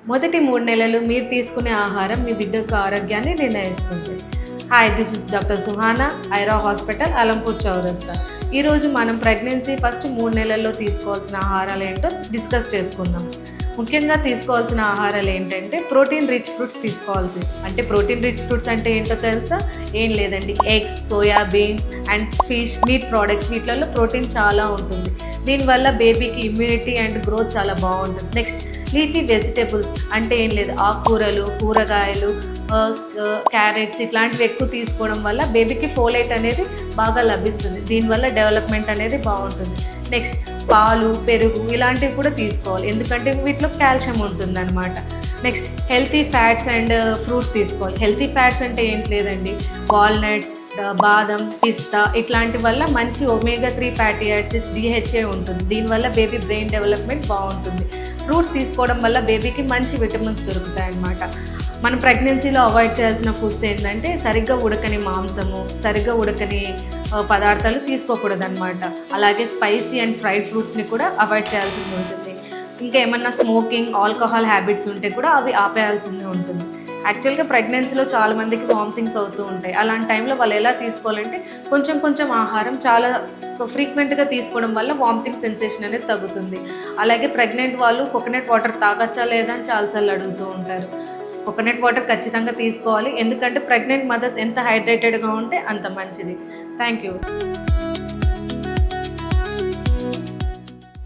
మొదటి 3 నెలలు మీరు తీసుకునే ఆహారం మీ బిడ్డ యొక్క ఆరోగ్యాన్ని నిర్ణయిస్తుంది. Hi, this is doctor Suhana, Aira hospital, Alampur Chowrasta. ఈరోజు మనం ప్రెగ్నెన్సీ ఫస్ట్ 3 నెలల్లో తీసుకోవాల్సిన ఆహారాలు ఏంటో డిస్కస్ చేసుకుందాం. ముఖ్యంగా తీసుకోవాల్సిన ఆహారాలు ఏంటంటే ప్రోటీన్ రిచ్ ఫ్రూట్స్ తీసుకోవాల్సింది. అంటే ప్రోటీన్ రిచ్ ఫ్రూట్స్ అంటే ఏంటో తెలుసా? ఏం లేదండి, eggs, soya beans and fish, meat products, వీటిలలో ప్రోటీన్ చాలా ఉంటుంది. దీనివల్ల బేబీకి ఇమ్యూనిటీ అండ్ గ్రోత్ చాలా బాగుంటుంది. నెక్స్ట్ లీఫీ వెజిటేబుల్స్ అంటే ఏం లేదు, ఆకుకూరలు, కూరగాయలు, క్యారెట్స్ ఇట్లాంటివి ఎక్కువ తీసుకోవడం వల్ల బేబీకి ఫోలేట్ అనేది బాగా లభిస్తుంది. దీనివల్ల డెవలప్మెంట్ అనేది బాగుంటుంది. నెక్స్ట్ పాలు, పెరుగు ఇలాంటివి కూడా తీసుకోవాలి, ఎందుకంటే వీటిలో కాల్షియం ఉంటుంది అనమాట. Next healthy fats and fruits తీసుకోవాలి. హెల్తీ ఫ్యాట్స్ అంటే ఏంటి లేదండి, వాల్నట్స్, బాదం, పిస్తా ఇట్లాంటి వల్ల మంచి ఒమేగా 3 ఫ్యాటీ యాసిడ్స్, DHA ఉంటుంది. దీనివల్ల బేబీ బ్రెయిన్ డెవలప్మెంట్ బాగుంటుంది. ఫ్రూట్స్ తీసుకోవడం వల్ల బేబీకి మంచి విటమిన్స్ దొరుకుతాయి అన్నమాట. మనం ప్రెగ్నెన్సీలో అవాయిడ్ చేయాల్సిన ఫుడ్స్ ఏంటంటే సరిగ్గా ఉడకని మాంసము, సరిగ్గా ఉడకని పదార్థాలు తీసుకోకూడదు అనమాట. అలాగే స్పైసీ అండ్ ఫ్రైడ్ ఫ్రూట్స్ని కూడా అవాయిడ్ చేయాల్సి ఉంటుంది. ఇంకా ఏమన్నా స్మోకింగ్, ఆల్కహాల్ హ్యాబిట్స్ ఉంటే కూడా అవి ఆపేయాల్సింది ఉంటుంది. యాక్చువల్గా ప్రెగ్నెన్సీలో చాలామందికి వామిటింగ్స్ అవుతూ ఉంటాయి. అలాంటి టైంలో వాళ్ళు ఎలా తీసుకోవాలంటే కొంచెం కొంచెం ఆహారం చాలా ఫ్రీక్వెంట్గా తీసుకోవడం వల్ల వామిటింగ్ సెన్సేషన్ అనేది తగ్గుతుంది. అలాగే ప్రెగ్నెంట్ వాళ్ళు కోకోనట్ వాటర్ తాగచ్చా లేదా అని చాలాసార్లు అడుగుతూ ఉంటారు. కోకోనట్ వాటర్ ఖచ్చితంగా తీసుకోవాలి, ఎందుకంటే ప్రెగ్నెంట్ మదర్స్ ఎంత హైడ్రేటెడ్గా ఉంటే అంత మంచిది. Thank you.